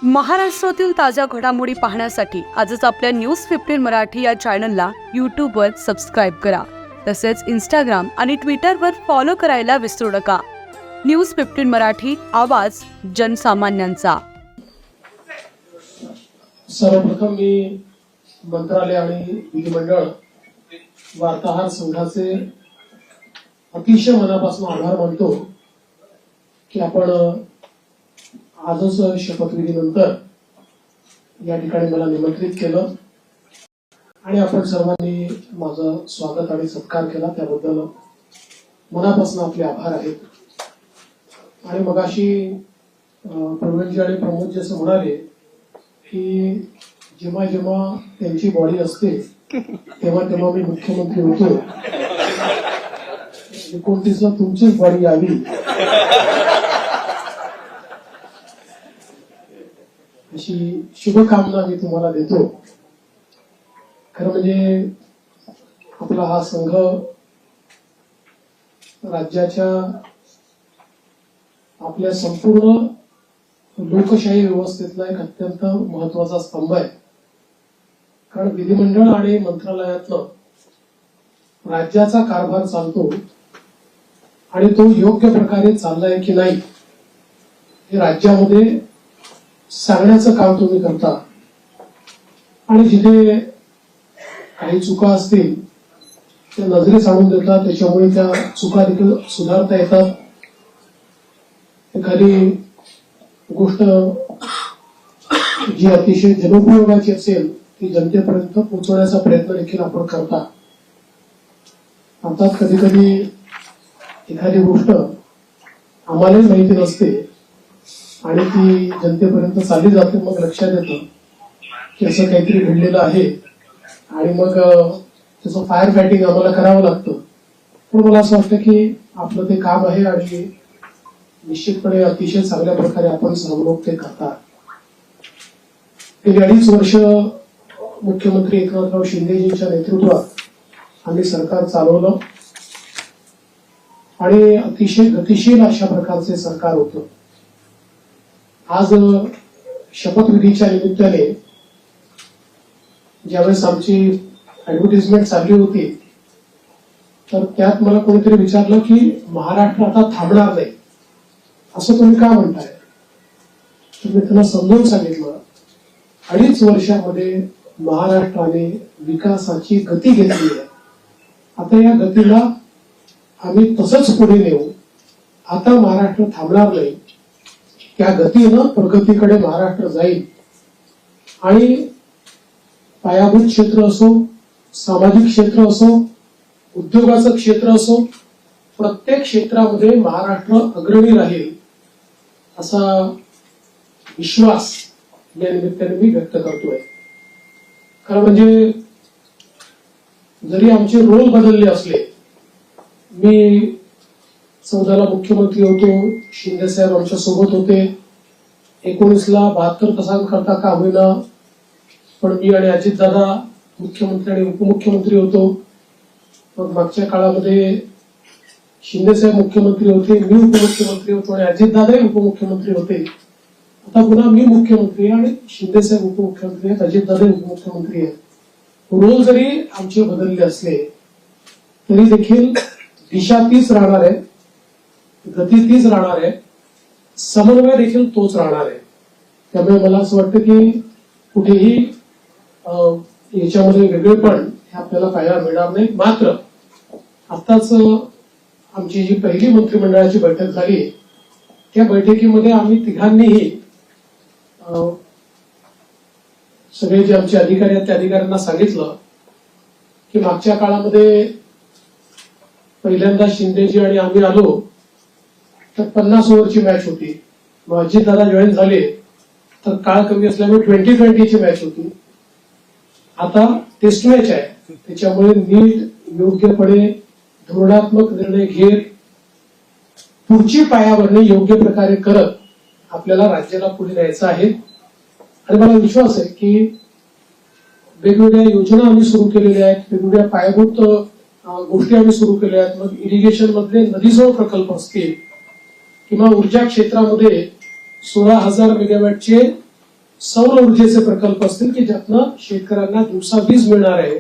महाराष्ट्रातील ताज्या घडामोडी पाहण्यासाठी आजच आपल्या न्यूज 15 मराठी या चॅनलला यूट्यूबवर सबस्क्राईब करा. तसेच इंस्टाग्राम आणि ट्विटरवर फॉलो करायला विसरू नका. न्यूज 15 मराठी, आवाज जनसामान्यांचा. सर्वप्रथम मी मंत्रालय आणि विधिमंडळ वार्ताहर संघाचे अतिशय मनापासून आभार मानतो की आपण आजच शपथविधीनंतर या ठिकाणी मला निमंत्रित केलं आणि आपण सर्वांनी माझं स्वागत आणि सत्कार केला. त्याबद्दल मनापासून आपले आभार आहेत. आणि मगाशी प्रवीणजी आणि प्रमोदजी असं म्हणाले की जेव्हा जेव्हा त्यांची बॉडी असते तेव्हा तेव्हा मी मुख्यमंत्री होतो. 29ला तुमचीच बॉडी आली अशी शुभकामना मी तुम्हाला देतो. खरं म्हणजे आपला हा संघ राज्याच्या आपल्या संपूर्ण लोकशाही व्यवस्थेतला एक अत्यंत महत्वाचा स्तंभ आहे. कारण विधिमंडळ आणि मंत्रालयातनं राज्याचा कारभार चालतो आणि तो योग्य प्रकारे चाललाय की नाही हे राज्यामध्ये सांगण्याचं काम तुम्ही करता. आणि जिथे काही चुका असतील त्या नजरेस आणून देतात, त्याच्यामुळे त्या चुका देखील सुधारता येतात. एखादी गोष्ट जी अतिशय जनोपयोगाची असेल ती जनतेपर्यंत पोहोचवण्याचा प्रयत्न देखील आपण करता. अर्थात कधी कधी एखादी गोष्ट आम्हालाही माहिती नसते आणि ती जनतेपर्यंत चालली जाते. मग लक्षात येतं की असं काहीतरी घडलेलं आहे आणि मग त्याचं फायर फायटिंग आम्हाला करावं लागतं. पण मला असं वाटतं की आपलं ते काम आहे आणि निश्चितपणे अतिशय चांगल्या प्रकारे आपण सर्व लोक ते करतात. गेली 2.5 वर्ष मुख्यमंत्री एकनाथराव शिंदेजींच्या नेतृत्वात आम्ही सरकार चालवलं आणि अतिशय गतिशील अशा प्रकारचे सरकार होतं. आज शपथविधीच्या निमित्ताने ज्यावेळेस आमची ऍडव्हर्टाइजमेंट चालली होती तर त्यात मला कोणीतरी विचारलं की महाराष्ट्र आता थांबणार नाही असं तुम्ही का म्हणताय. तर मी त्यांना समजावून सांगितलं 2.5 वर्षामध्ये महाराष्ट्राने विकासाची गती घेतली आहे. आता या गतीला आम्ही तसंच पुढे नेऊ. आता महाराष्ट्र थांबणार नाही. त्या गतीनं प्रगतीकडे महाराष्ट्र जाईल आणि पायाभूत क्षेत्र असो, सामाजिक क्षेत्र असो, उद्योगाचं क्षेत्र असो, प्रत्येक क्षेत्रामध्ये महाराष्ट्र अग्रणी राहील असा विश्वास या निमित्ताने मी व्यक्त करतोय. कारण म्हणजे जरी आमचे रोल बदलले असले, मी 14ला मुख्यमंत्री होतो, शिंदे साहेब आमच्या सोबत होते, 19ला 72 तासांकरता का होईना पण मी आणि अजितदादा मुख्यमंत्री आणि उपमुख्यमंत्री होतो. मग मागच्या काळामध्ये शिंदे साहेब मुख्यमंत्री होते, मी उपमुख्यमंत्री होतो आणि अजितदादाही उपमुख्यमंत्री होते. आता पुन्हा मी मुख्यमंत्री आणि शिंदे साहेब उपमुख्यमंत्री आहेत, अजितदादा उपमुख्यमंत्री आहेत. रोल जरी आमचे बदलले असले तरी देखील दिशा तीच राहणार आहे, गती तीच राहणार आहे, समन्वय देखील तोच राहणार आहे. त्यामुळे मला असं वाटतं की कुठेही याच्यामध्ये वेगळेपण हे आपल्याला पाहायला मिळणार नाही. मात्र आताच आमची जी पहिली मंत्रिमंडळाची बैठक झाली त्या बैठकीमध्ये आम्ही तिघांनीही सगळे जे आमचे अधिकारी आहेत त्या अधिकाऱ्यांना सांगितलं की मागच्या काळामध्ये पहिल्यांदा शिंदेजी आणि आम्ही आलो तर 50 ओव्हरची मॅच होती. मग अजितदादा जॉईन झाले तर काळ कमी असल्यामुळे 20-20ची मॅच होती. आता टेस्ट मॅच आहे, त्याच्यामुळे नीट योग्यपणे धोरणात्मक निर्णय घेत पुढची पायाभरणी योग्य प्रकारे करत आपल्याला राज्याला पुढे न्यायचं आहे. आणि मला विश्वास आहे की वेगवेगळ्या योजना आम्ही सुरू केलेल्या आहेत, वेगवेगळ्या पायाभूत गोष्टी आम्ही सुरू केल्या आहेत. मग इरिगेशन मधले नदीजोड प्रकल्प असतील किंवा ऊर्जा क्षेत्रामध्ये 16,000 मेगावॅटचे सौर ऊर्जेचे प्रकल्प असतील की ज्यातनं शेतकऱ्यांना दिवसा वीज मिळणार आहे,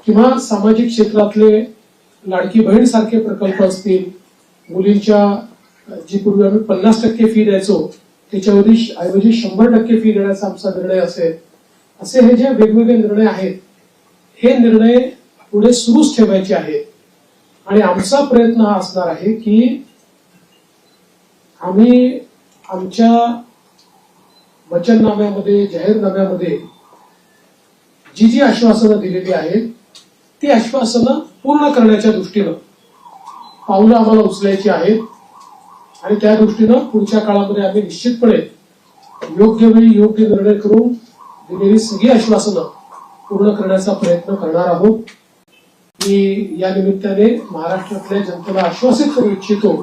किंवा सामाजिक क्षेत्रातले लाडकी बहीण सारखे प्रकल्प असतील, मुलींच्या जी पूर्वी आम्ही 50% फी द्यायचो त्याच्याऐवजी 100% फी देण्याचा आमचा निर्णय असेल, असे हे जे वेगवेगळे निर्णय आहेत हे निर्णय पुढे सुरूच ठेवायचे आहेत. आणि आमचा प्रयत्न हा असणार आहे की आम्ही आमच्या वचननाम्यामध्ये, जाहीरनाम्यामध्ये जी जी आश्वासनं दिलेली आहेत ती आश्वासनं पूर्ण करण्याच्या दृष्टीनं पावलं आम्हाला उचलायची आहेत. आणि त्या दृष्टीनं पुढच्या काळामध्ये आम्ही निश्चितपणे योग्य वेळी योग्य निर्णय करून दिलेली सगळी आश्वासनं पूर्ण करण्याचा प्रयत्न करणार आहोत. मी या निमित्ताने महाराष्ट्रातल्या जनतेला आश्वासित करू इच्छितो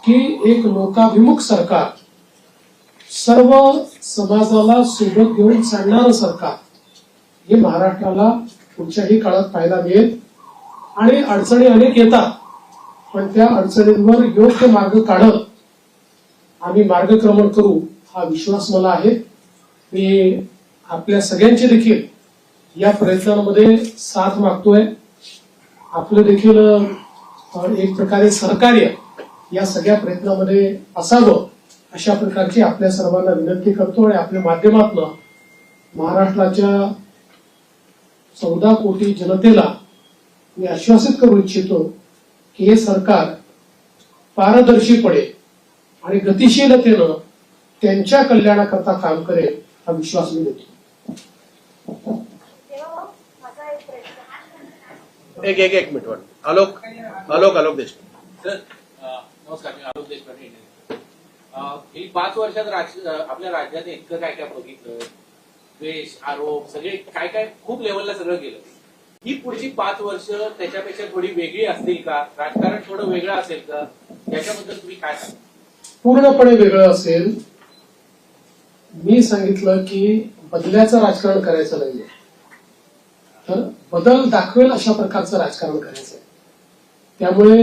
की एक लोकाभिमुख सरकार, सर्व समाजाला सोबत घेऊन चालणारं सरकार हे महाराष्ट्राला पुढच्याही काळात पाहायला मिळेल. आणि अडचणी अनेक येतात, पण त्या अडचणींवर योग्य मार्ग काढत आम्ही मार्गक्रमण करू हा विश्वास मला आहे. मी आपल्या सगळ्यांची देखील या प्रयत्नांमध्ये साथ मागतोय. आपलं देखील एक प्रकारे सहकार्य या सगळ्या प्रयत्नामध्ये असावं अशा प्रकारची आपल्या सर्वांना विनंती करतो. आणि आपल्या माध्यमातून महाराष्ट्राच्या 14 कोटी जनतेला मी आश्वासित करू इच्छितो की हे सरकार पारदर्शीपणे आणि गतिशीलतेनं त्यांच्या कल्याणाकरता काम करेल हा विश्वास मी देतो. एक मिनिट आलोक देशमुख. सर नमस्कार, मी आलोक देशपांडे. गेली 5 वर्षात आपल्या राज्यात इतकं काय काय बघितलं, द्वेष, आरोप, सगळे काय काय खूप लेवलला सगळं गेलं. ही पुढची 5 वर्ष त्याच्यापेक्षा थोडी वेगळी असतील का? राजकारण थोडं वेगळं असेल का? याच्याबद्दल तुम्ही काय सांगा? पूर्णपणे वेगळं असेल. मी सांगितलं की बदल्याचं राजकारण करायचं नाहीये, तर बदल दाखवेल अशा प्रकारचं राजकारण करायचंय. त्यामुळे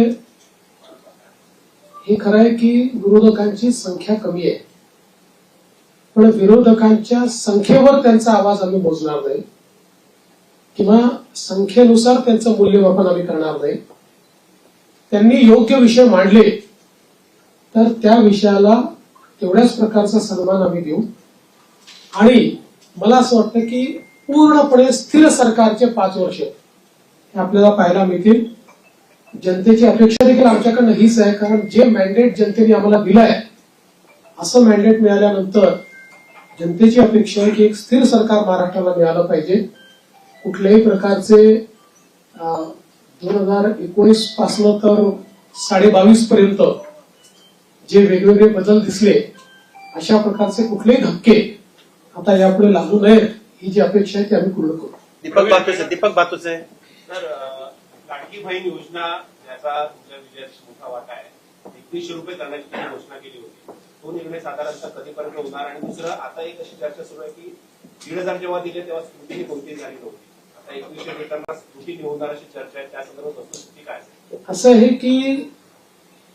हे खरं आहे की विरोधकांची संख्या कमी आहे, पण विरोधकांच्या संख्येवर त्यांचा आवाज आम्ही मोजणार नाही किंवा संख्येनुसार त्यांचं मूल्यमापन आम्ही करणार नाही. त्यांनी योग्य विषय मांडले तर त्या विषयाला तेवढ्याच प्रकारचा सन्मान आम्ही देऊ. आणि मला असं वाटतं की पूर्णपणे स्थिर सरकारचे 5 वर्ष हे आपल्याला पाहायला मिळतील. जनतेची अपेक्षा देखील आमच्याकडनं हीच आहे, कारण जे मॅन्डेट जनतेने आम्हाला दिलंय असं मॅन्डेट मिळाल्यानंतर जनतेची अपेक्षा आहे की एक स्थिर सरकार महाराष्ट्राला मिळालं पाहिजे. कुठल्याही प्रकारचे 2019 पासून तर 22.5 पर्यंत जे वेगवेगळे बदल दिसले अशा प्रकारचे कुठलेही धक्के आता यापुढे लागू नयेत ही जी अपेक्षा आहे ती आम्ही पूर्ण करू. दीपक बातुसे. तर लाडकी बहीण योजना याचा तुमच्या विजयात मोठा वाटा आहे. 2100 रुपये करण्याची तुम्ही घोषणा केली होती. तो निर्णय साधारणतः कधीपर्यंत होणार? आणि दुसरं, आता एक अशी चर्चा सुरू आहे की 1,500 जेव्हा दिले तेव्हा स्क्रुटिनी कोणतीही झाली नव्हती. आता 2100 देताना स्क्रुटिनी होणार अशी चर्चा आहे. त्या संदर्भात वस्तुस्थिती काय असेल? असं आहे की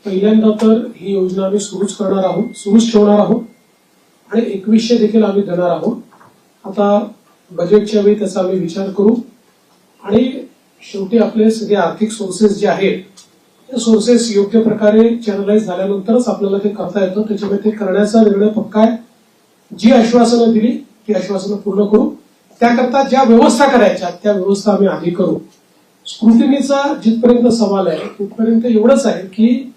पहिल्यांदा तर ही योजना आम्ही सुरूच करणार आहोत, सुरूच ठेवणार आहोत आणि 2100 देखील आम्ही देणार आहोत. आता बजेटच्या वेळी त्याचा आम्ही विचार करू. आणि शेवटी आपले सगळे आर्थिक सोर्सेस जे आहेत ते सोर्सेस योग्य प्रकारे चॅनलाइज झाल्यानंतरच आपल्याला ते करता येतं. त्याच्यामुळे ते करण्याचा निर्णय पक्का आहे. जी आश्वासनं दिली ती आश्वासनं पूर्ण करू. त्याकरता ज्या व्यवस्था करायच्या त्या व्यवस्था आम्ही आधी करू. स्क्रुटिनीचा जिथपर्यंत सवाल आहे तिथपर्यंत एवढंच आहे की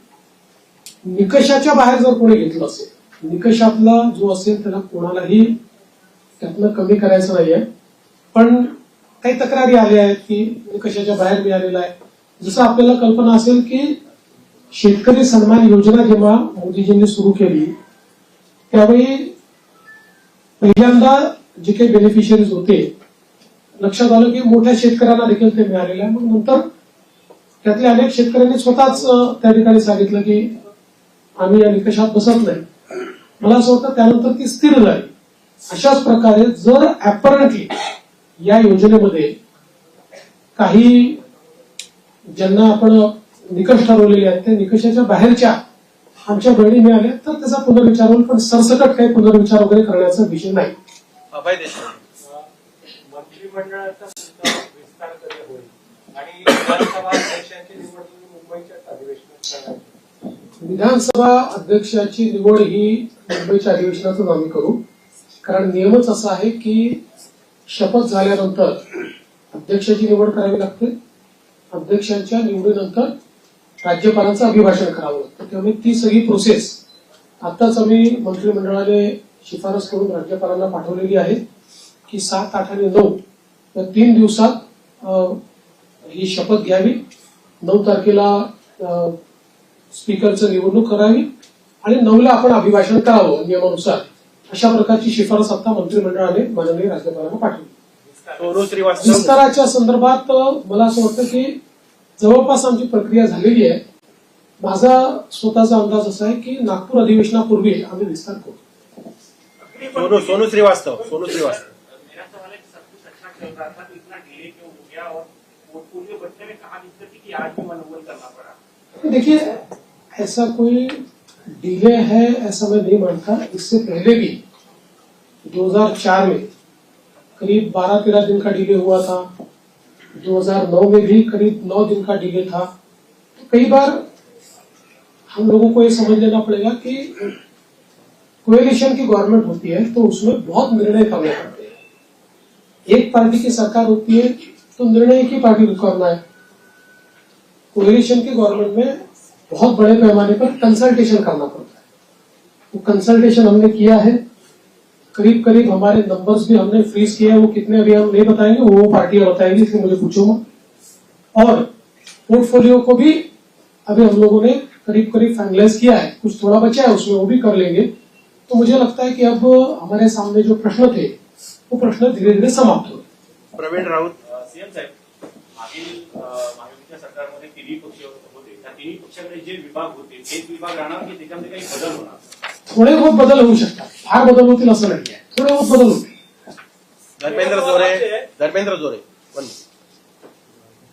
निकषाच्या बाहेर जर कोणी घेतलं असेल, निकषातला जो असेल त्याला कोणालाही त्यातनं कमी करायचं नाहीये. पण काही तक्रारी आल्या आहेत की निकषाच्या बाहेर मिळालेला आहे. जसं आपल्याला कल्पना असेल की शेतकरी सन्मान योजना जेव्हा मोदीजींनी सुरू केली त्यावेळी पहिल्यांदा जे काही बेनिफिशियरीज होते लक्षात आलं की मोठ्या शेतकऱ्यांना देखील ते मिळालेलं आहे. मग नंतर त्यातल्या अनेक शेतकऱ्यांनी स्वतःच त्या ठिकाणी सांगितलं की आम्ही या निकषात बसत नाही. मला असं वाटतं त्यानंतर ती स्थिर झाली. अशाच प्रकारे जर ऍपरंटली या योजनेमध्ये काही ज्यांना आपण निकष ठरवलेले आहेत त्या निकषाच्या बाहेरच्या आमच्या वेळी मिळाल्या तर त्याचा पुनर्विचार होईल, पण सरसकट काही पुनर्विचार वगैरे करण्याचा विषय नाही. अभय देशमुख. मंत्रिमंडळाचा सुद्धा विस्तार कधी होईल आणि विधानसभा अध्यक्षांची निवड तुम्ही मुंबईच्या अधिवेशनात करणार? विधानसभा अध्यक्षाची निवड ही मुंबईच्या अधिवेशनातून आम्ही करू, कारण नियमच असा आहे की शपथ झाल्यानंतर अध्यक्षाची निवड करावी लागते. अध्यक्षांच्या निवडीनंतर राज्यपालांचं अभिभाषण करावं लागतं. त्यामुळे ती सगळी प्रोसेस आताच आम्ही मंत्रिमंडळाने शिफारस करून राज्यपालांना पाठवलेली आहे की 7, 8 आणि 9 या 3 दिवसात ही शपथ घ्यावी. 9 तारखेला स्पीकरचं निवडणूक करावी आणि 9ला आपण अभिभाषण करावं नियमानुसार. अशा प्रकारची शिफारस आता मंत्रिमंडळाने माननीय राज्यपालांना पाठवली. सोनू श्रीवास्तव. विस्ताराच्या संदर्भात मला असं वाटतं की जवळपास आमची प्रक्रिया झालेली आहे. माझा स्वतःचा अंदाज असा आहे की नागपूर अधिवेशनापूर्वी आम्ही विस्तार करू. सोनू श्रीवास्तव. सोनू श्रीवास्तव. मेरा सवाल है कि सब कुछ अच्छा चल रहा था तो इतना डिले क्यों हो गया और पोर्टफोलियो बनने में कहाँ दिक्कत थी कि आज भी मनोबल करना पड़ा? देखिए, ऐसा कोई डिले है ऐसा मैं नहीं मानता. इससे पहले भी 2004 में करीब 12-13 दिन का डिले हुआ था. 2009 में भी करीब 9 दिन का डिले था. तो कई बार हम लोगों को ये समझ लेना पड़ेगा कि कोएलिशन की गवर्नमेंट होती है तो उसमें बहुत निर्णय करने पड़ते हैं. एक पार्टी की सरकार होती है तो निर्णय एक ही पार्टी को करना है. कोएलिशन की गवर्नमेंट में बहुत बड़े पैमाने पर कंसल्टेशन करना पड़ता है. वो कंसल्टेशन हमने किया है. करीब करीब हमारे नंबर्स भी हमने फ्रीज किए हैं. वो कितने अभी हम नहीं बताएंगे, वो पार्टियां बताएंगी, इसलिए मुझे पूछूंगा. और पोर्टफोलियो को भी अभी हम लोगों ने करीब करीब फाइनलाइज किया है. कुछ थोड़ा बचा है उसमें, वो भी कर लेंगे. तो मुझे लगता है कि अब हमारे सामने जो प्रश्न थे वो प्रश्न धीरे धीरे समाप्त हो. प्रवीण राऊत. सीएम साहेब, मागील महायुतीच्या सरकारमध्ये तिन्ही पक्ष होते. त्या तिन्ही पक्षाकडे जे विभाग होते तेच विभाग राहणार की त्याच्यामध्ये काही बदल होणार? थोडे बहुत बदल होऊ शकतात. फार बदल होतील असं नाही आहे. थोडे बहुत बदल होतील. धर्मेंद्र जोरे. धर्मेंद्र जोरे.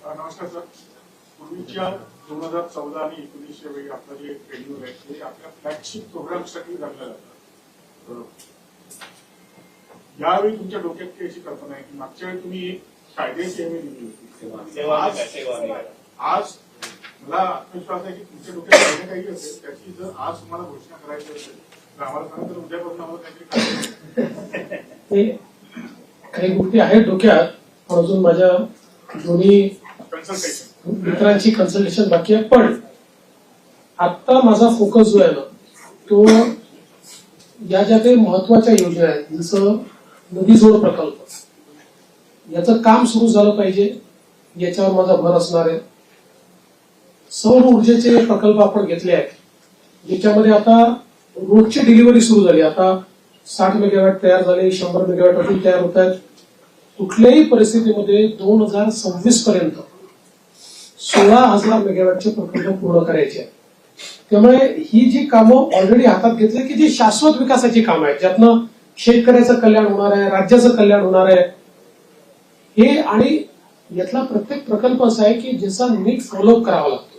नमस्कार सर. पूर्वीच्या 2014 आणि 19 वेळी आपलं जे शेड्यूल आहे ते आपल्या फ्लॅगशिप प्रोग्रामसाठी धरलं जातं. यावेळी तुमच्या डोक्यात काही अशी कल्पना आहे की मागच्या वेळी तुम्ही एक कायद्याची हमी दिली होती. आज मला आत्मविश्वास आहे की तुमच्या डोक्यात काही असेल त्याची जर आज तुम्हाला घोषणा करायची असेल तर आम्हाला सांगा, तर उद्यापासून आम्हाला काहीतरी काही गोष्टी आहेत डोक्यात, पण अजून माझ्या दोन्ही कन्सल्टेशन मित्रांची कन्सल्टेशन बाकी आहे. पण आता माझा फोकस जो आहे ना तो या ज्या काही महत्वाच्या योजना आहेत, जसं नदी जोड प्रकल्प, याचं काम सुरू झालं पाहिजे याच्यावर माझा भर असणार आहे. सौर ऊर्जेचे प्रकल्प आपण घेतले आहेत, ज्याच्यामध्ये आता रोजची डिलिव्हरी सुरू झाली. आता 60 मेगावॅट तयार झाले, 100 मेगावॅट अजून तयार होत आहेत. कुठल्याही परिस्थितीमध्ये 2026 पर्यंत 16,000 मेगावॅटचे प्रकल्प पूर्ण करायचे आहेत. त्यामुळे ही जी कामं ऑलरेडी हातात घेतली की जी शाश्वत विकासाची कामं आहेत, ज्यातनं शेतकऱ्याचं कल्याण होणार आहे, राज्याचं कल्याण होणार आहे, हे आणि यातला प्रत्येक प्रकल्प असा आहे की ज्याचा नीट फॉलोअप करावा लागतो.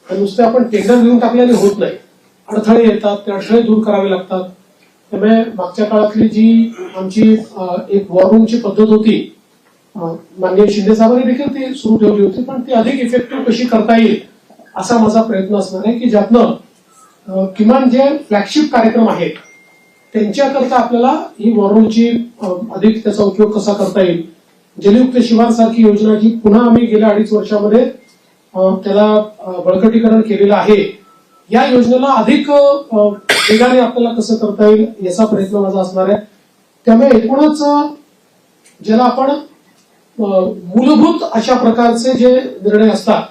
आणि नुसते आपण टेंडर घेऊन टाकल्याने होत नाही. अडथळे येतात, ते अडथळे दूर करावे लागतात. त्यामुळे मागच्या काळातली जी आमची एक वॉर रूमची पद्धत होती, माननीय शिंदे साहेबांनी देखील ती सुरू ठेवली होती, पण ती अधिक इफेक्टिव्ह कशी करता येईल असा माझा प्रयत्न असणार आहे की ज्यातनं किमान जे फ्लॅगशिप कार्यक्रम आहेत त्यांच्याकरता आपल्याला ही वॉर रूमची अधिक त्याचा उपयोग कसा करता येईल. जलयुक्त शिवार सारखी योजना जी पुन्हा आम्ही गेल्या 2.5 वर्षामध्ये त्याला बळकटीकरण केलेलं आहे, या योजनेला अधिक वेगाने आपल्याला कसं करता येईल याचा प्रयत्न माझा असणार आहे. त्यामुळे एकूणच ज्याला आपण मूलभूत अशा प्रकारचे जे निर्णय असतात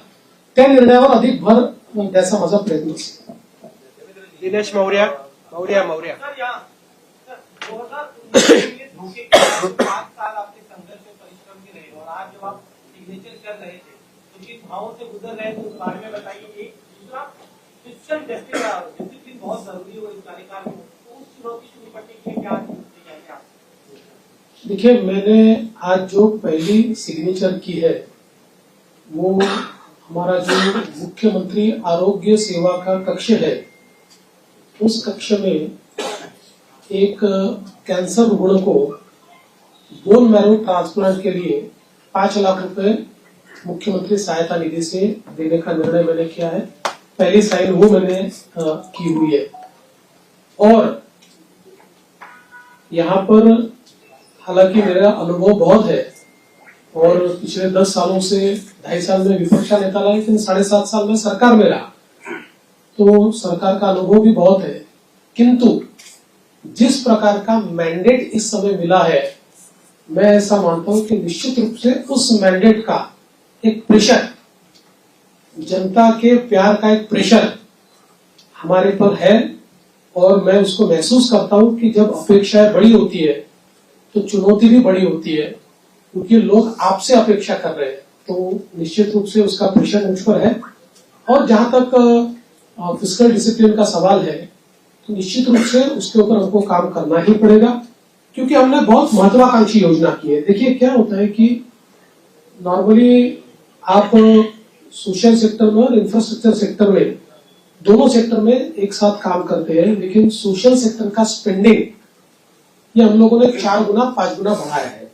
त्या निर्णयावर अधिक भर द्यायचा माझा प्रयत्न असेल. दिनेश मौर्या. मौर्या. 5 साल आपके संघर्ष और परिश्रम के रहे और आज जब आप सिग्नेचर कर रहे थे तो किन भावों से गुजर रहे थे उस बारे में बताइए. एक दूसरा क्रिश्चियन डिसिप्लिन बहुत जरूरी हो इस कार्यकाल में, तो उस चुनौती से निपटने के लिए क्या तैयारी आप? देखिए, मैंने आज जो पहली सिग्नेचर की है वो हमारा जो मुख्यमंत्री आरोग्य सेवा का कक्ष है उस कक्ष में एक कैंसर रुग्ण को बोन मैरो ट्रांसप्लांट के लिए 5 लाख रुपए मुख्यमंत्री सहायता निधि से देने का निर्णय मैंने किया है। पहली साइन वो मैंने की हुई है। और यहाँ पर हालांकि मेरा अनुभव बहुत है और पिछले 10 सालों से 2.5 साल में विपक्ष का नेता रहा, लेकिन 7.5 साल में सरकार में रहा, तो सरकार का अनुभव भी बहुत है। किंतु जिस प्रकार का मैंडेट इस समय मिला है, मैं ऐसा मानता हूं कि निश्चित रूप से उस मैंडेट का एक प्रेशर, जनता के प्यार का एक प्रेशर हमारे पर है। और मैं उसको महसूस करता हूं कि जब अपेक्षाएं बड़ी होती है तो चुनौती भी बड़ी होती है, क्योंकि लोग आपसे अपेक्षा कर रहे हैं। तो निश्चित रूप से उसका प्रेशर मुझ पर है। और जहां तक फिस्कल डिसिप्लिन का सवाल है, तो निश्चित रूप से उसके ऊपर हमको काम करना ही पड़ेगा, क्योंकि हमने बहुत महत्वाकांक्षी योजना की है। देखिए क्या होता है कि नॉर्मली आप सोशल सेक्टर में और इंफ्रास्ट्रक्चर सेक्टर में, दोनों सेक्टर में एक साथ काम करते हैं, लेकिन सोशल सेक्टर का स्पेंडिंग ये हम लोगों ने 4 गुना 5 गुना बढ़ाया है,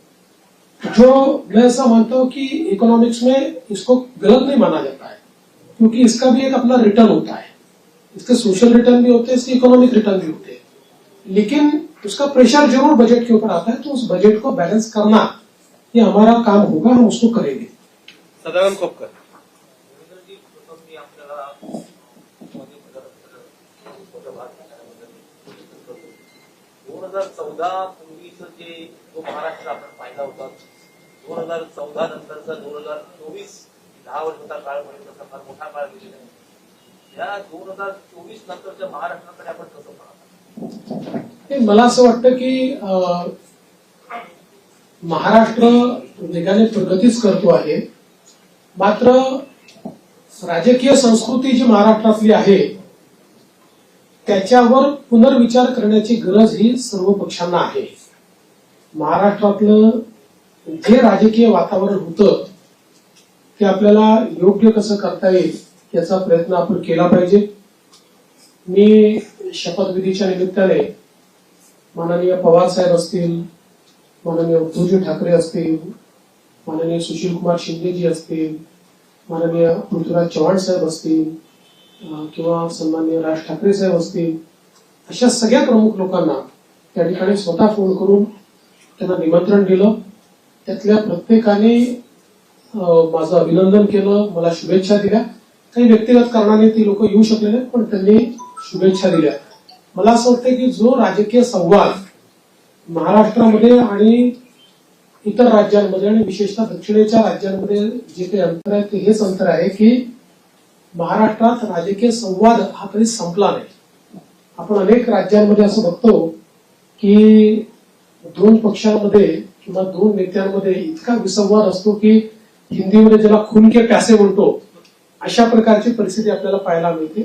जो मैं ऐसा मानता हूं कि इकोनॉमिक्स में इसको गलत नहीं माना जाता है, क्योंकि इसका भी एक अपना रिटर्न होता है। इसके सोशल रिटर्न भी होते हैं, इसके इकोनॉमिक रिटर्न भी होते हैं, लेकिन उसका प्रेशर जरूर बजट के ऊपर आता है। तो उस बजट को बैलेंस करना ये हमारा काम होगा, हम उसको करेंगे। सदानंद खोपकर. पूर्वीचं जे जो महाराष्ट्र आपण पाहिला होता, 2014 नंतरचा 2024 10 वर्षाचा काळ म्हणजे तसा फार मोठा काळ गेलेला आहे. या 2024 नंतरच्या महाराष्ट्राकडे आपण कसं पाहता? मला असं वाटतं की महाराष्ट्र वेगाने प्रगतीच करतो आहे, मात्र राजकीय संस्कृती जी महाराष्ट्रातली आहे त्याच्यावर पुनर्विचार करण्याची गरज ही सर्व पक्षांना आहे. महाराष्ट्रातलं जे राजकीय वातावरण होतं ते आपल्याला योग्य कसं करता येईल याचा प्रयत्न आपण केला पाहिजे. मी शपथविधीच्या निमित्ताने माननीय पवार साहेब असतील, माननीय उद्धवजी ठाकरे असतील, माननीय सुशीलकुमार शिंदेजी असतील, माननीय पृथ्वीराज चव्हाण साहेब असतील किंवा सन्माननीय राज ठाकरे साहेब असतील, अशा सगळ्या प्रमुख लोकांना त्या ठिकाणी स्वतः फोन करून त्यांना निमंत्रण दिलं. त्यातल्या प्रत्येकाने माझं अभिनंदन केलं, मला शुभेच्छा दिल्या. काही व्यक्तिगत कारणाने ती लोक येऊ शकले नाहीत, पण त्यांनी शुभेच्छा दिल्या. मला असं वाटतं की जो राजकीय संवाद महाराष्ट्रामध्ये आणि इतर राज्यांमध्ये आणि विशेषतः दक्षिणेच्या राज्यांमध्ये जे काही अंतर आहे ते हेच अंतर आहे की महाराष्ट्रात राजकीय संवाद हा कधी संपला नाही. आपण अनेक राज्यांमध्ये असं बघतो की 2 पक्षांमध्ये किंवा 2 नेत्यांमध्ये इतका विसंवाद असतो की हिंदीमध्ये ज्याला खून के प्यासे म्हणतो, अशा प्रकारची परिस्थिती आपल्याला पाहायला मिळते.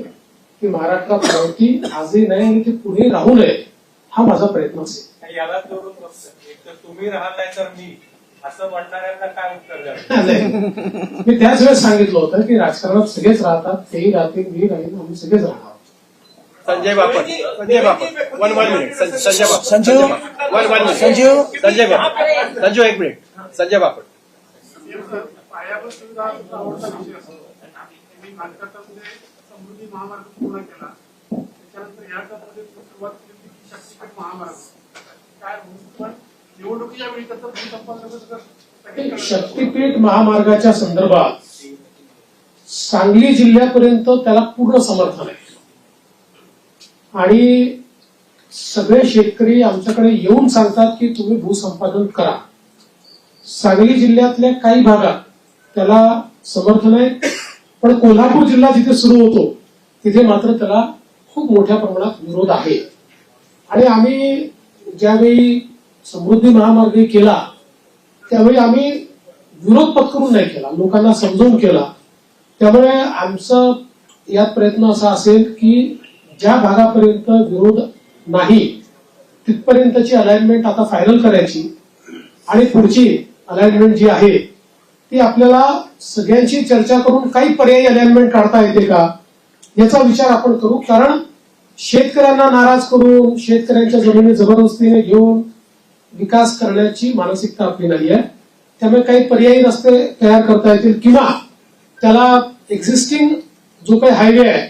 की महाराष्ट्रात नव्हती, आजही नाही आणि ते पुढे राहू नये हा माझा प्रयत्न असेल. याला जोडून एक तर तुम्ही राहताय तर मी असं म्हणणाऱ्यांना काय उत्तर द्याल? मी त्याच वेळेस सांगितलं होतं की राजकारणात सगळेच राहतात, तेही राहतील, मी राहील, आम्ही सगळेच राहणार. Sanjay Bapat. Sanjay Bapat. 1 minute. Sanjay Bapat. Sanju 1 minute. Sanjay Bapat. Sanju 1 minute. Sanjay Bapat. पायाभूत सुविधा आवडता विषय असतो. मी नाटकामध्ये समृद्धी महामार्ग पूर्ण केला, त्याच्यानंतर ह्या टप्प्यामध्ये सुरुवात केली की शक्तीपीठ महामार्ग काय पण निवडणुकीच्या वेळी त्याचं भूसंपादन शक्तीपीठ महामार्गाच्या संदर्भात सांगली जिल्ह्यापर्यंत त्याला पूर्ण समर्थन आहे आणि सगळे शेतकरी आमच्याकडे येऊन सांगतात की तुम्ही भूसंपादन करा. सांगली जिल्ह्यातल्या काही भागात त्याला समर्थन आहे, पण कोल्हापूर जिल्हा जिथे सुरू होतो तिथे मात्र त्याला खूप मोठ्या प्रमाणात विरोध आहे. आणि आम्ही ज्यावेळी समृद्धी महामार्ग केला त्यावेळी आम्ही विरोध पत्करून नाही केला, लोकांना समजून केला. त्यामुळे आमचा यात प्रयत्न असा असेल की ज्या भागापर्यंत विरोध नाही तिथपर्यंतची अलाइनमेंट आता फायनल करायची आणि पुढची अलाइनमेंट जी आहे ती आपल्याला सगळ्यांची चर्चा करून काही पर्यायी अलाइनमेंट काढता येते का याचा विचार आपण करू. कारण शेतकऱ्यांना नाराज करून शेतकऱ्यांच्या जमिनी जबरदस्तीने घेऊन विकास करण्याची मानसिकता आपली नाही आहे. त्यामुळे काही पर्यायी रस्ते तयार करता येतील किंवा त्याला एक्झिस्टिंग जो काही हायवे आहे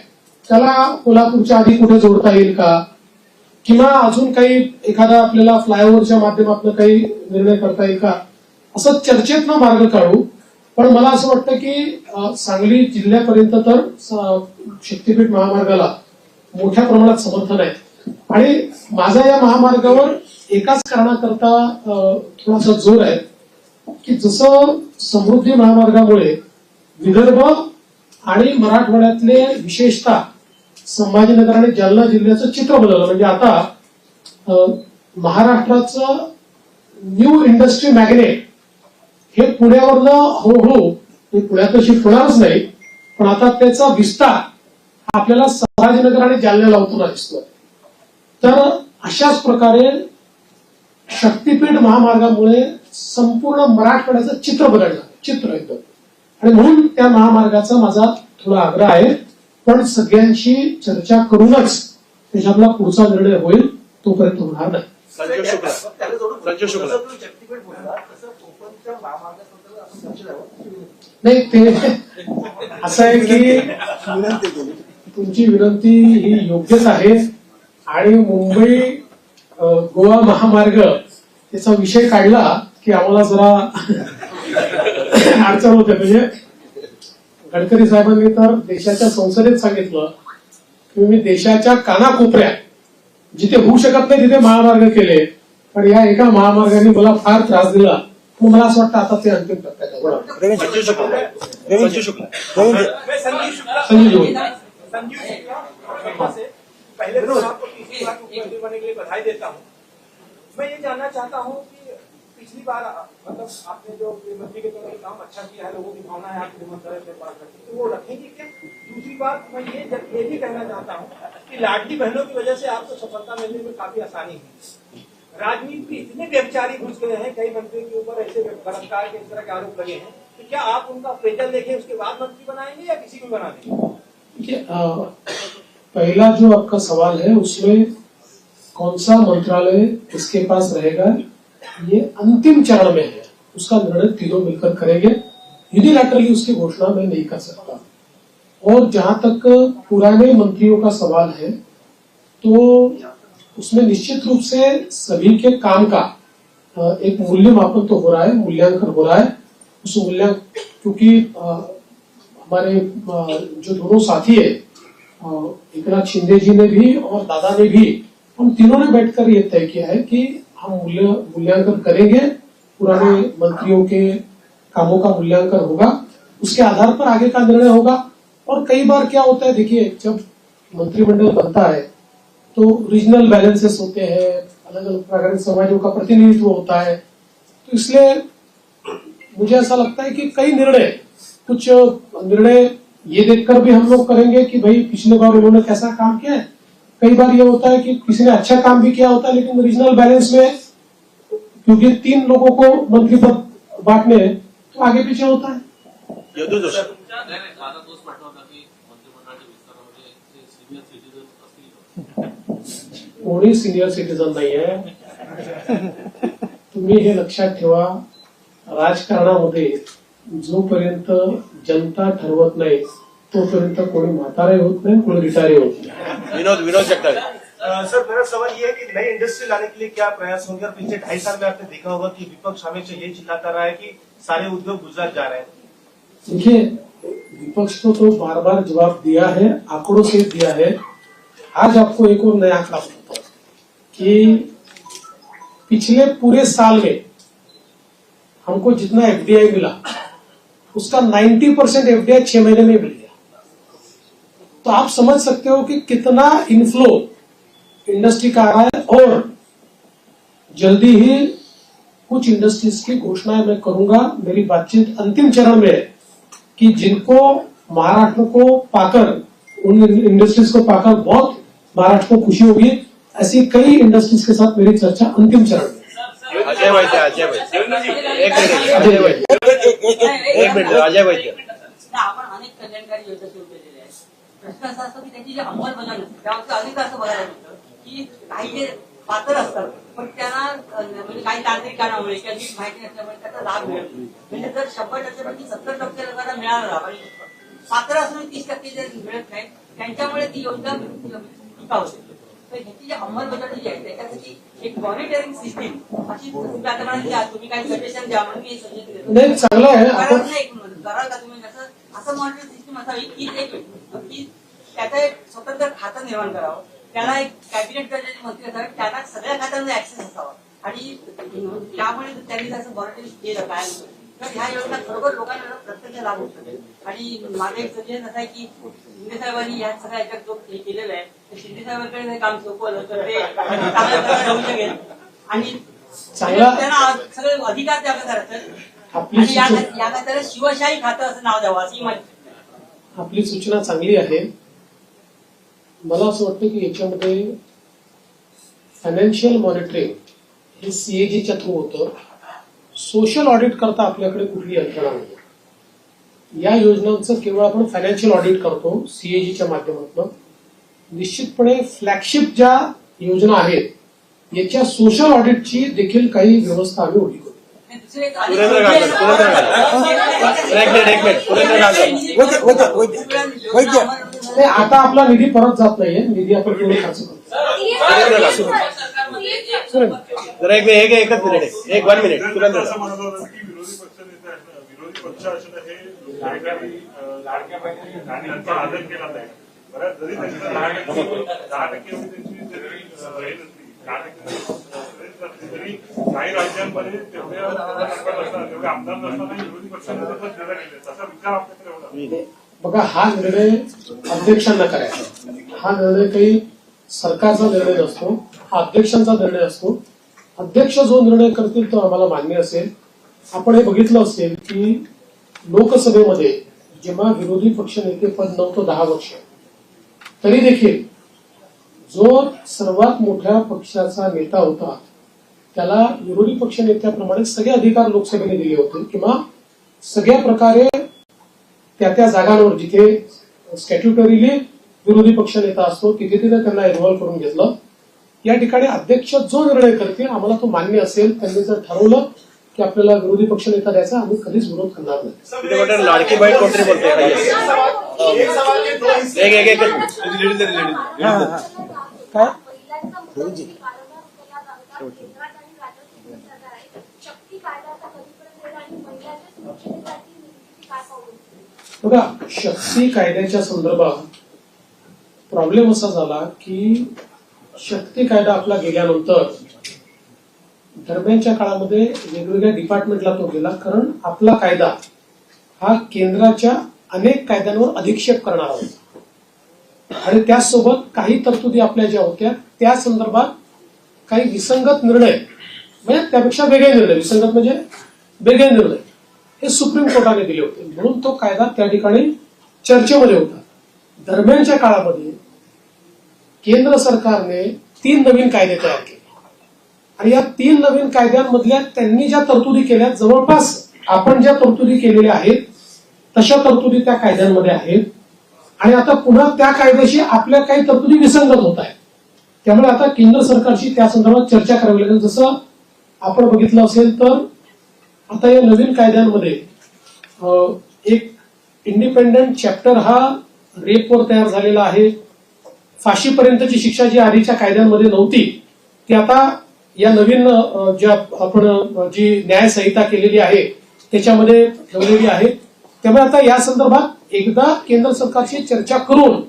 त्याला कोल्हापूरच्या आधी कुठे जोडता येईल का, किंवा अजून काही एखादा आपल्याला फ्लायओव्हरच्या माध्यमातून काही निर्णय करता येईल का, असं चर्चेतनं मार्ग काढू. पण मला असं वाटतं की सांगली जिल्ह्यापर्यंत तर शक्तीपीठ महामार्गाला मोठ्या प्रमाणात समर्थन आहे आणि माझा या महामार्गावर एकाच कारणाकरता थोडासा जोर आहे की जसं समृद्धी महामार्गामुळे विदर्भ आणि मराठवाड्यातले विशेषतः संभाजीनगर आणि जालना जिल्ह्याचं चित्र बदललं. म्हणजे आता महाराष्ट्राचं न्यू इंडस्ट्री मॅग्नेट हे पुण्यावरनं हळूहळू पुण्यात शिफ्ट होणारच नाही, पण आता त्याचा विस्तार आपल्याला संभाजीनगर आणि जालन्याला होताना दिसतोय. तर अशाच प्रकारे शक्तीपीठ महामार्गामुळे संपूर्ण मराठवाड्याचं चित्र बदललं, चित्र एकदम. आणि म्हणून त्या महामार्गाचा माझा थोडा आग्रह आहे, पण सगळ्यांशी चर्चा करूनच त्याच्यातला पुढचा निर्णय होईल, तोपर्यंत होणार नाही. नाही ते असं आहे की तुमची विनंती ही योग्यच आहे आणि मुंबई गोवा महामार्ग याचा विषय काढला की आम्हाला जरा अडचण होते. म्हणजे गडकरी साहेबांनी तर देशाच्या संसदेत सांगितलं की मी देशाच्या कानाकोपऱ्यात जिथे होऊ शकत नाही तिथे महामार्ग केले, पण या एका महामार्गाने मला फार त्रास दिला. मग मला असं वाटतं आता ते अंतिम टप्प्यात आहे. संजीव शुक्ला संजीव जोड़ी. संजीव शुक्ला से पहले तो आपको तीसरी बार मुख्यमंत्री बनने के लिए बधाई देता हूँ. मैं ये जानना चाहता हूँ कि पिछली बार मतलब आपने जो गृहमंत्री के तौर पर काम अच्छा किया है, लोगों की भावना है आपके मंत्रालय के पास रखी, तो वो रखेंगे क्या? दूसरी बात मैं ये भी कहना चाहता हूँ कि लाडली बहनों की वजह से आपको सफलता मिलने में काफी आसानी है. राजनीति में इतने व्यभिचारी घुस गए हैं, कई मंत्रियों के ऊपर ऐसे बलात्कार के इस तरह के आरोप लगे हैं, तो क्या आप उनका पेजल देखें उसके बाद मंत्री बनाएंगे या किसी को बना देंगे? देखिए, पहला जो आपका सवाल है उसमें कौन सा मंत्रालय किसके पास रहेगा ये अंतिम चरण में है, उसका निर्णय तीनों मिलकर करेंगे. यूनिलैटरली उसकी घोषणा मैं नहीं कर सकता. और जहां तक पुराने मंत्रियों का सवाल है तो उसमें निश्चित रूप से सभी के काम का एक मूल्यमापन तो हो रहा है, मूल्यांकन हो रहा है. उस मूल्यांकन क्योंकि हमारे जो दोनों साथी है एकनाथ शिंदे जी ने भी और दादा ने भी, हम तीनों ने बैठकर ये तय किया है कि हम मूल्यांकन करेंगे, पुराने मंत्रियों के कामों का मूल्यांकन होगा, उसके आधार पर आगे का निर्णय होगा. और कई बार क्या होता है, देखिए जब मंत्रिमंडल बनता है तो रीजनल बैलेंसेस होते हैं, अलग अलग प्रकार के समाजों का प्रतिनिधित्व होता है. तो इसलिए मुझे ऐसा लगता है कि कई कुछ निर्णय ये देखकर भी हम लोग करेंगे कि भाई पिछले बार उन्होंने कैसा काम किया है. कई बार ये होता है कि किसी ने अच्छा काम भी किया होता है लेकिन रीजनल बैलेंस में क्योंकि 3 लोगों को मंत्री पद बांटने हैं तो आगे पीछे होता है. यदू जोशी. माझा तोच प्रश्न होता की मंत्रिमंडळाच्या विस्तारामध्ये सिनियर सिटीजन असतील कोणी सिनियर सिटीजन नाही आहे. तुम्ही हे लक्षात ठेवा, राजकारणामध्ये जोपर्यंत जनता ठरवत नाही तोपर्यंत कोणी म्हातारे होत नाही, कोणी रिटायर होत नाही. विनोद जगताप. सर मेरा सवाल ये है कि नई इंडस्ट्री लाने के लिए क्या प्रयास होंगे? और पिछले 2.5 साल में आपने देखा होगा कि विपक्ष हमेशा ये चिल्लाता रहा है कि सारे उद्योग गुजरात जा रहे हैं. देखिए, विपक्ष को तो बार बार जवाब दिया है, आंकड़ों से दिया है. आज आपको एक और नया आंकड़ा बताता हूं कि पिछले पूरे साल में हमको जितना एफडीआई मिला उसका 90% एफडीआई 6 महीने में मिल गया. तो आप समझ सकते हो कि कितना इनफ्लो इंडस्ट्री का आ रहा है. और जल्दी ही कुछ इंडस्ट्रीज की घोषणा मैं करूंगा. मेरी बातचीत अंतिम चरण में है कि जिनको महाराष्ट्र को पाकर, उन इंडस्ट्रीज को पाकर बहुत महाराष्ट्र को खुशी होगी, ऐसी कई इंडस्ट्रीज के साथ मेरी चर्चा अंतिम चरण में. अजय वैद्य. आपण अनेक कल्याणकारी योजना सुरू केलेल्या आहेत. प्रश्न असा असतो की त्याची जी अंमलबजावणी असते त्याबाबतीत अनेकदा असं बघायला मिळतं की काही जे पात्र असतात पण त्यांना म्हणजे काही तांत्रिक कारणामुळे किंवा नीट माहिती नसल्यामुळे त्याचा लाभ मिळत नाही. म्हणजे जर 100% पैकी 70% लोकांना मिळाला लाभ आणि पात्र असून 30% जे मिळत नाही त्यांच्यामुळे ती योजना टीका होते. तर ह्याची जी अंमलबजावणी जी आहे त्याच्यासाठी एक मॉनिटरिंग सिस्टीम अशी तुम्ही आता म्हणाल तुम्ही काही सजेशन द्या म्हणून मी सजेशन देतो. नाही, चांगलं आहे. आपण कराल का तुम्ही असं मॉनिटरिंग सिस्टीम असावी की त्याचा एक स्वतंत्र खातं निर्माण करावं, त्याला एक कॅबिनेट दर्जाचे मंत्री असावे, त्यांना सगळ्या खात्यांचा ऍक्सेस असावा आणि त्यामुळे त्यांनी त्याचं मॉनिटरिंग केलं काय तर ह्या योजना खरोखर लोकांना प्रत्यक्ष लाभ होऊ शकेल. आणि माझं एक सजेशन असं आहे की शिंदे साहेबांनी या सगळ्या याच्यात जो हे केलेलं आहे तर शिंदे साहेबांकडे हे काम सोपवलं तर ते चांगल्या प्रकारे होऊ शकेल आणि त्यांना सगळे अधिकार द्यावे करायचं आणि या खात्याला शिवशाही खातं असं नाव द्यावं अशी माझी आपली सूचना चांगली आहे. मला असं वाटतं की याच्यामध्ये फायनान्शियल मॉनिटरिंग हे सीएजीच्या थ्रू होतं. सोशल ऑडिट करता आपल्याकडे कुठली यंत्रणा नाही. या योजनांचं केवळ आपण फायनान्शियल ऑडिट करतो सीएजीच्या माध्यमातून. निश्चितपणे फ्लॅगशिप ज्या योजना आहेत याच्या सोशल ऑडिटची देखील काही व्यवस्था आम्ही उभी करू. सुरेंद्र गाजर आता आपला निधी परत जात नाहीये, निधी आपण पूर्ण खर्च करतो. जरा एकच मिनिट एक 1 मिनिट सुरेंद्र असं म्हणत होतं की विरोधी पक्ष असणं हे लाडक्या बहिणींचा आदर केला नाही. बरं, जरी त्यांची 10% त्यांची जरी हे नसली 10% तरी काही राज्यांमध्ये तेवढ्या नसतात तेवढे आमदार नसताना विरोधी पक्षाने पण दिला गेले तसा विचार आपल्याकडे होता. बघा, हा निर्णय अध्यक्षांना करायचा. हा निर्णय काही सरकारचा निर्णय नसतो, हा अध्यक्षांचा निर्णय असतो. अध्यक्ष जो निर्णय करतील तो आम्हाला मान्य असेल. आपण हे बघितलं असेल की लोकसभेमध्ये जेव्हा विरोधी पक्षनेते पद नव्हतं 10 वर्ष, तरी देखील जो सर्वात मोठ्या पक्षाचा नेता होता त्याला विरोधी पक्षनेत्याप्रमाणे सगळे अधिकार लोकसभेने दिले होते किंवा सगळ्या प्रकारे त्या जागांवर जिथे स्टॅट्युटरीली विरोधी पक्षनेता असतो तिथे त्यांना इन्व्हॉल्व्ह करून घेतलं. या ठिकाणी अध्यक्ष जो निर्णय करतील आम्हाला तो मान्य असेल. त्यांनी जर ठरवलं की आपल्याला विरोधी पक्षनेता द्यायचा आम्ही कधीच विरोध करणार नाही. लाडकी बहीण कोणतरी बोलते काय बघा, शक्ती कायद्याच्या संदर्भात प्रॉब्लेम असा झाला की शक्ती कायदा आपला गेल्यानंतर दरम्यानच्या काळामध्ये वेगवेगळ्या डिपार्टमेंटला तो गेला. कारण आपला कायदा हा केंद्राच्या अनेक कायद्यांवर अधिक्षेप करणारा होता आणि त्याचसोबत काही तरतुदी आपल्या ज्या होत्या त्या संदर्भात काही विसंगत निर्णय म्हणजे त्यापेक्षा वेगळे निर्णय, विसंगत म्हणजे वेगळे निर्णय हे सुप्रीम कोर्टाने दिले होते. म्हणून तो कायदा त्या ठिकाणी चर्चेमध्ये होता. दरम्यानच्या काळामध्ये केंद्र सरकारने 3 नवीन कायदे तयार केले आणि या 3 नवीन कायद्यांमधल्या त्यांनी ज्या तरतुदी केल्या जवळपास आपण ज्या तरतुदी केलेल्या आहेत तशा तरतुदी त्या कायद्यांमध्ये आहेत आणि आता पुन्हा त्या कायद्याशी आपल्या काही तरतुदी विसंगत होत आहेत. त्यामुळे आता केंद्र सरकारशी त्या संदर्भात चर्चा करावी लागेल. जसं आपण बघितलं असेल तर आता या नवीन कायद्यांमध्ये एक इंडिपेंडंट चॅप्टर हा रेपवर तयार झालेला आहे. फाशीपर्यंतची शिक्षा जी आधीच्या कायद्यांमध्ये नव्हती ती आता या नवीन ज्या आपण जी न्यायसंहिता केलेली आहे त्याच्यामध्ये ठेवलेली आहे. त्यामुळे आता या संदर्भात एकदा केंद्र सरकारशी चर्चा करून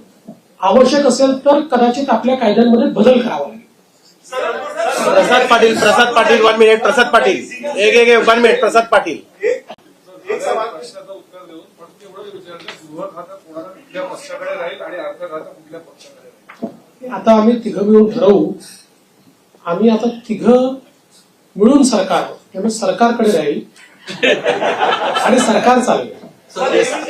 आवश्यक असेल तर कदाचित आपल्या कायद्यांमध्ये बदल करावा लागेल. प्रसाद पाटील 1 मिनिट. प्रसाद पाटील एक 1 मिनिट. प्रसाद पाटील एक सवाल प्रश्नाचं उत्तर देऊन पण तेवढं विचारलं गृह खातं कोणाला कुठल्या पक्षाकडे राहील आणि अर्थ खातं कुठल्या पक्षाकडे राहील. आता आम्ही तिघं मिळून ठरवू. आम्ही आता तिघं मिळून सरकार त्यामुळे सरकारकडे राहील आणि सरकार चालेल.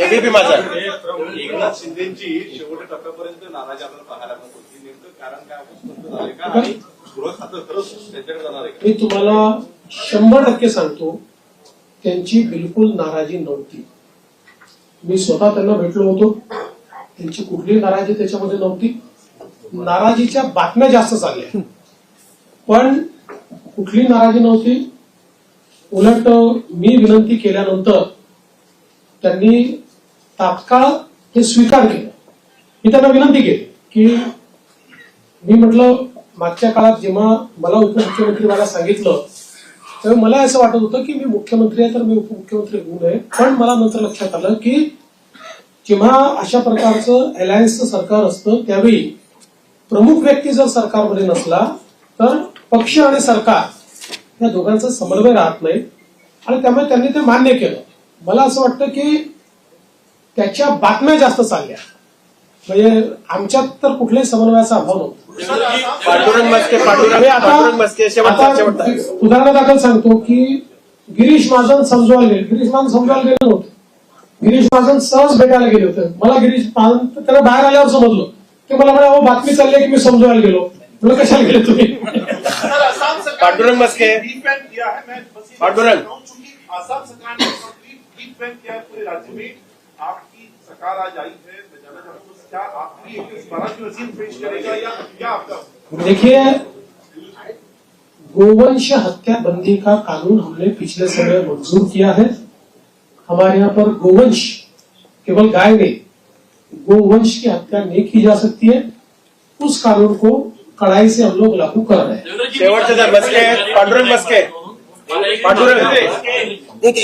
एबीपी माझा एकनाथ शिंदेची शेवटच्या टप्प्यापर्यंत नाराजी आपल्याला पाहायला मिळत होती. नेमकं कारण काय स्पष्ट झालंय का आणि गृह खातं खरंच त्यांच्याकडे जाणार आहे का? मी तुम्हाला 100% सांगतो त्यांची बिलकुल नाराजी नव्हती. मी स्वतः त्यांना भेटलो होतो. त्यांची कुठलीही नाराजी त्याच्यामध्ये नव्हती. नाराजीच्या बातम्या जास्त चालल्या, पण कुठली नाराजी नव्हती. उलट मी विनंती केल्यानंतर त्यांनी तात्काळ ते स्वीकार केलं. मी त्यांना विनंती केली की मी म्हटलं मागच्या काळात जेव्हा मला उपमुख्यमंत्री मला सांगितलं तेव्हा मला असं वाटत होतं की मी मुख्यमंत्री आहे तर मी उपमुख्यमंत्री होऊ नये. पण मला नंतर लक्षात आलं की जेव्हा अशा प्रकारचं अलायन्सचं सरकार असतं त्यावेळी प्रमुख व्यक्ती जर सरकारमध्ये नसला तर पक्ष आणि सरकार या दोघांचा समन्वय राहत नाही आणि त्यामुळे त्यांनी ते मान्य केलं. मला असं वाटतं की त्याच्या बातम्या जास्त चालल्या, म्हणजे आमच्यात तर कुठल्याही समन्वयाचा अभाव नव्हता. पांडुरंग मस्के शेवटचा उदाहरणादाखल सांगतो की गिरीश महाजन समजवायला गेले. गिरीश महाजन समजवायला गेले नव्हते. गिरीश महाजन सहज भेटायला गेले होते. मला गिरीश महाजन त्याला बाहेर आल्यावर समजलं की मला म्हणे अहो बातमी चालली आहे की मी समजवायला गेलो. मला कशाला गेले तुम्ही? पांडुरंग मस्के पांडुरंग आसाम सरकार ने डीप बैंक किया है पूरे राज्य में. आपकी सरकार आज आई है, मैं जानना चाहता हूँ क्या आपकी एक बाराती वसीम पेश करेगा या क्या आपका? देखिए, गोवंश हत्या बंदी का कानून हमने पिछले समय मंजूर किया है. हमारे यहाँ पर गोवंश केवल गाय नहीं, गोवंश की हत्या नहीं की जा सकती है. उस कानून को कड़ाई से हम लोग लागू कर रहे हैं. शेवटचा मस्के पांडुरंग मस्के पांडुरंग एक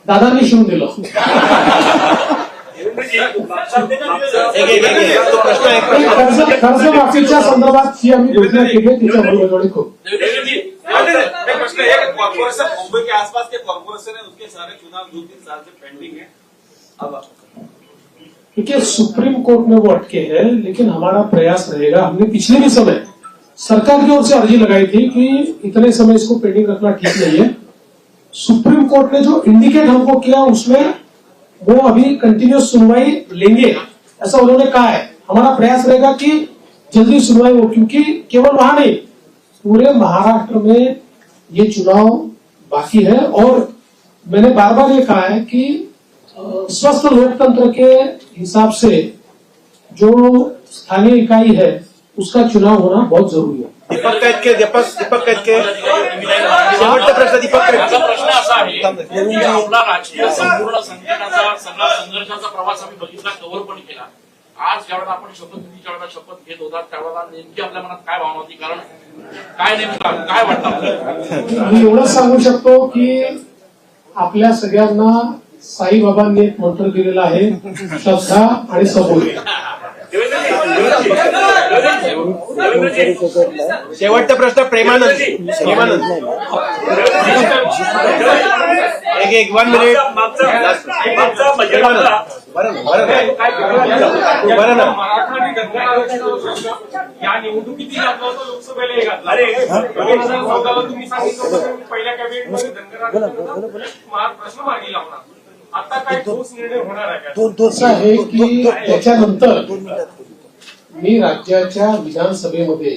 दादांनी शिवून दिलं. कर्जमाफीच्या संदर्भात जी आम्ही घोषणा केली आहे त्याच्या अंमलबजावणी करू. मुंबई के आसपास के कॉर्पोरेशन है, उसके सारे चुनाव 2-3 साल से पेंडिंग है. अब देखिए, सुप्रीम कोर्ट में वो अटके हैं, लेकिन हमारा प्रयास रहेगा. हमने पिछले भी समय सरकार की ओर से अर्जी लगाई थी कि इतने समय इसको पेंडिंग रखना ठीक नहीं है. सुप्रीम कोर्ट ने जो इंडिकेट हमको किया उसमें वो अभी कंटिन्यूस सुनवाई लेंगे ऐसा उन्होंने कहा है. हमारा प्रयास रहेगा कि जल्दी सुनवाई हो, क्योंकि केवल वहां नहीं पूरे महाराष्ट्र में ये चुनाव बाकी है. और मैंने बार बार ये कहा है कि स्वस्थ लोकतंत्र के हिसाब से जो स्थानीय इकाई है उसका चुनाव होना बहुत जरूरी है. दीपक कैतके शेवटचा प्रश्न दीपक कैतके. माझा प्रश्न असा आहे की आपला राजकीय संपूर्ण संघटनाचा सगळा संघर्षाचा प्रवास आम्ही बघितला, कव्हर पण केला. आज ज्यावेळेला आपण शपथविधीच्या वेळेला शपथ घेत होता त्यावेळेला नेमकी आपल्या मनात काय भावना होती? कारण काय नेमकं काय वाटतं? मी एवढंच सांगू शकतो की आपल्या सगळ्यांना साईबाबांनी एक मंत्र दिलेला आहे, श्रद्धा आणि सबूत. शेवटचा प्रश्न प्रेमानंद एक 1 मिनिट. बरं ना या निवडणुकीची लोकसभेला हे घातला. 2014 तुम्ही सांगितलं पहिल्या कॅबिनेटमध्ये धनगरांना प्रश्न मार्गी लावणार. आता काय ठोस निर्णय होणार आहे का? असं आहे की त्याच्यानंतर मी राज्याच्या विधानसभेमध्ये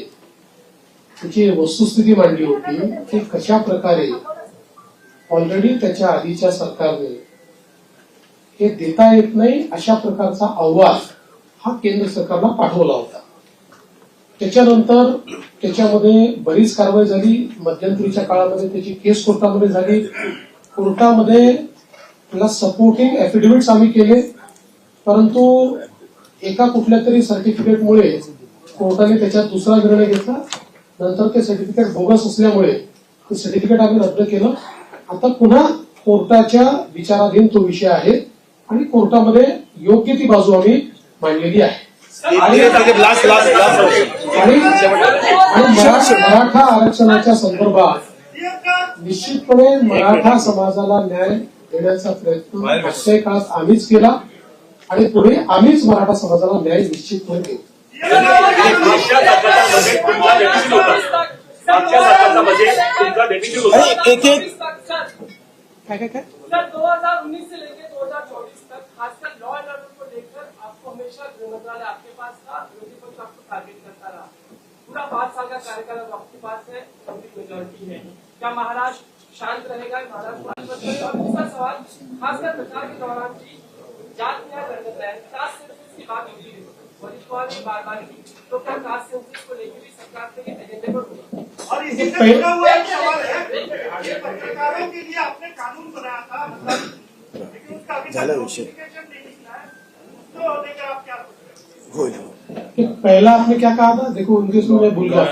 त्याची वस्तुस्थिती मांडली होती की कशा प्रकारे ऑलरेडी त्याच्या आधीच्या सरकारने हे देता येत नाही अशा प्रकारचा अहवाल हा केंद्र सरकारला पाठवला होता. त्याच्यानंतर त्याच्यामध्ये बरीच कारवाई झाली. मध्यंतरीच्या काळामध्ये त्याची केस कोर्टामध्ये झाली. कोर्टामध्ये त्याला सपोर्टिंग एफिडेव्हिट्स आम्ही केले, परंतु एका कुठल्या तरी सर्टिफिकेटमुळे कोर्टाने त्याच्यात दुसरा निर्णय घेतला. नंतर ते सर्टिफिकेट बोगस असल्यामुळे ते सर्टिफिकेट आम्ही रद्द केलं. आता पुन्हा कोर्टाच्या विचाराधीन तो विषय आहे आणि कोर्टामध्ये योग्य ती बाजू आम्ही मांडलेली आहे. आणि मराठा आरक्षणाच्या संदर्भात निश्चितपणे मराठा समाजाला न्याय देण्याचा प्रयत्न मागच्या काळात आम्हीच केला आणि पुढे आम्हीच मराठा समाजाला न्याय निश्चितपणे देऊ. सर 2019 से लेकर 2024 तक खासकर लॉ एंड ऑर्डर को लेकर आपको हमेशा गृह मंत्रालय आपके पास था, विरोधी पक्ष आपको टारगेट करता रहा। पूरा 5 साल का कार्यकाल अब आपके पास है, मेजोरिटी है। क्या महाराष्ट्र शांत रहेगा? महाराष्ट्र और दूसरा सवाल खासकर प्रचार के दौरान भी जात न्याय करता है, कास्ट सेंसस की बात होती है, वरिष्ठ ने बार-बार की, तो क्या कास्ट सेंसस को लेकर भी सरकार के एजेंडे पर होगा? और इसी से जुड़ा हुआ एक सवाल है, ये पत्रकारों के लिए आपने कानून बनाया था, लेकिन उसका अभी तक नोटिफिकेशन नहीं निकला है, उसको लेकर आप क्या सोच रहे हैं? पहला आपने क्या कहा था? देखो उनके उसमें मैं भूल गया।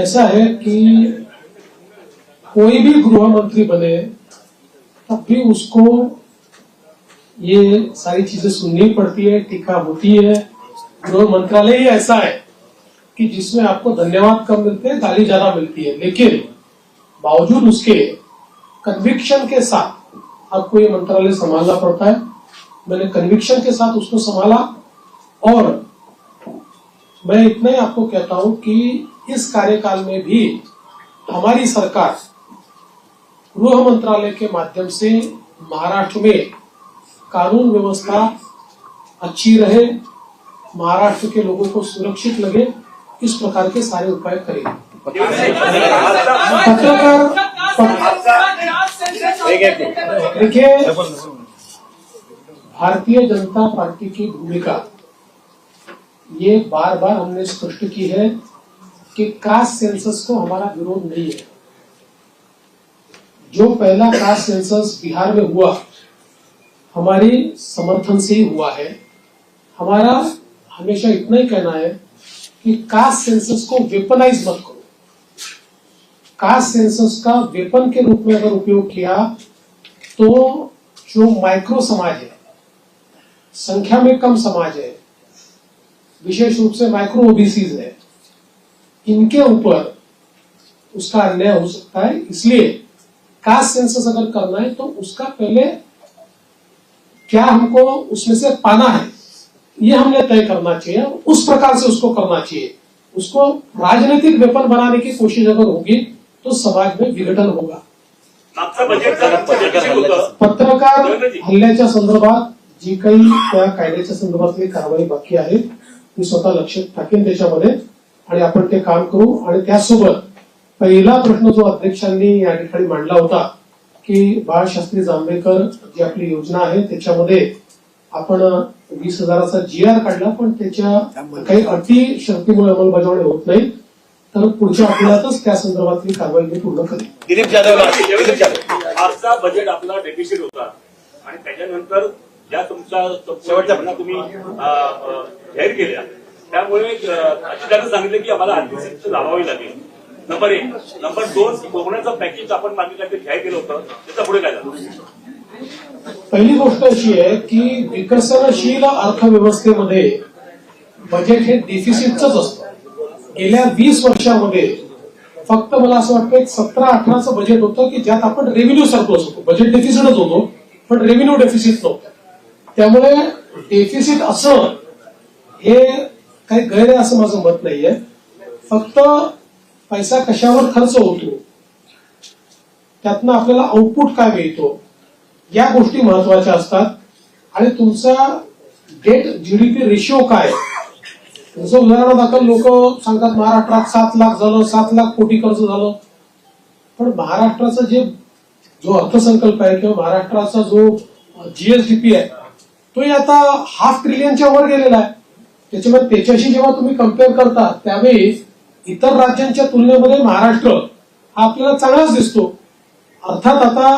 ऐसा है कि कोई भी गृह मंत्री बने तब भी उसको ये सारी चीजें सुननी पड़ती है, टीका होती है। गृह मंत्रालय ही ऐसा है कि जिसमें आपको धन्यवाद कम मिलते हैं, गाली ज्यादा मिलती है, लेकिन बावजूद उसके कन्विक्शन के साथ आपको ये मंत्रालय संभालना पड़ता है। मैंने कन्विक्शन के साथ उसको संभाला और मैं इतना ही आपको कहता हूं कि इस कार्यकाल में भी हमारी सरकार गृह मंत्रालय के माध्यम से महाराष्ट्र में कानून व्यवस्था अच्छी रहे, महाराष्ट्र के लोगों को सुरक्षित लगे, इस प्रकार के सारे उपाय करेंगे। देखिए, भारतीय जनता पार्टी की भूमिका ये बार बार हमने स्पष्ट की है कि कास्ट सेंसस को हमारा विरोध नहीं है। जो पहला कास्ट सेंसस बिहार में हुआ हमारी समर्थन से ही हुआ है। हमारा हमेशा इतना ही कहना है कि कास्ट सेंसस को वेपनाइज मत करो। कास्ट सेंसस का वेपन के रूप में अगर उपयोग किया तो जो माइक्रो समाज है, संख्या में कम समाज है, विशेष रूप से माइक्रो ओबीसीज है, इनके ऊपर उसका अन्याय हो सकता है। इसलिए कास्ट सेंसस अगर करना है तो उसका पहले क्या हमको उसमें से पाना है ये हमने तय करना चाहिए, उस प्रकार से उसको करना चाहिए। उसको राजनीतिक वेपन बनाने की कोशिश अगर होगी तो समाज में विघटन होगा। पत्रकार हल्ल्याच्या संदर्भात जी काही त्या कायद्याच्या संदर्भातली कारवाई बाकी आहे ती स्वतः लक्ष टाकेन त्याच्यामध्ये आणि आपण ते काम करू। आणि त्यासोबत पहिला प्रश्न जो अध्यक्षांनी या ठिकाणी मांडला होता की बाळशास्त्री जांभेकर जी आपली योजना आहे त्याच्यामध्ये आपण 20,000चा GR काढला, पण त्याच्या काही अटी शर्तीमुळे अंमलबजावणी होत नाही, तर पुढच्या आठवड्यातच त्या संदर्भातली कारवाई मी पूर्ण करेन। दिलीप जाधव आजचा बजेट आपला डेफिसिट होता आणि त्याच्यानंतर ज्या तुमच्या शेवटच्या तुम्ही जाहीर केल्या त्यामुळे अजितांनी सांगितलं की आम्हाला आर्थिक स्थिती लावावी लागेल। नंबर 1, नंबर 2, कोकणाचं पॅकेज आपण मागितलं ते जाहीर केलं होतं, त्याचा पुढे काय झालं? पहिली गोष्ट अशी आहे की विकसनशील अर्थव्यवस्थेमध्ये बजेट हे डेफिसिटच असतं। गेल्या 20 वर्षामध्ये फक्त मला असं वाटतं 17-18चं बजेट होतं की ज्यात आपण रेव्हेन्यू सरप्लस होतो, बजेट डेफिसिटच होतो पण रेव्हेन्यू डेफिसिट नव्हतं। त्यामुळे डेफिसिट असणं हे काही गैर आहे असं माझं मत नाहीये। फक्त पैसा कशावर खर्च होतो त्यातनं आपल्याला आउटपुट काय मिळतो या गोष्टी महत्वाच्या असतात। आणि तुमचा डेट जीडीपी रेशिओ काय, जसं उदाहरणादाखल लोक सांगतात महाराष्ट्रात 7 लाख झालं, 7 लाख कोटी कर्ज झालं, पण महाराष्ट्राचा जो अर्थसंकल्प आहे किंवा महाराष्ट्राचा जो जीएसडीपी आहे तो आता ½ ट्रिलियनच्या वर गेलेला आहे। त्याच्यामुळे त्याच्याशी जेव्हा तुम्ही कम्पेअर करता त्यावेळी इतर राज्यांच्या तुलनेमध्ये महाराष्ट्र हा आपल्याला चांगलाच दिसतो। अर्थात आता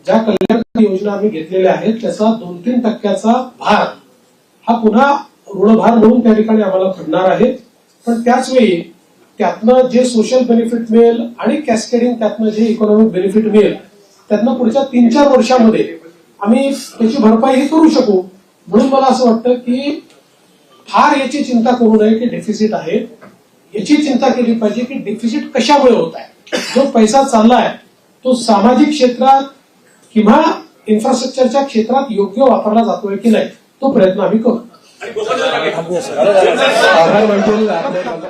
ज्या कल्याणकारी योजना आम्ही घेतलेल्या आहेत त्याचा 2-3% भार हा पुन्हा ऋणभार म्हणून त्या ठिकाणी आम्हाला पडणार आहे, पण त्याचवेळी त्यातनं जे सोशल बेनिफिट मिळेल आणि कॅस्केडिंग त्यातनं जे इकॉनॉमिक बेनिफिट मिळेल त्यातनं पुढच्या 3-4 वर्षामध्ये आम्ही त्याची भरपाई करू शकू। म्हणून मला असं वाटतं की फार याची चिंता करू नये की डेफिसिट आहे, याची चिंता केली पाहिजे की डेफिसिट कशामुळे होत आहे। जो पैसा चाललाय तो सामाजिक क्षेत्रात किंवा इन्फ्रास्ट्रक्चरच्या क्षेत्रात योग्य वापरला जातोय की नाही तो प्रयत्न आम्ही करू।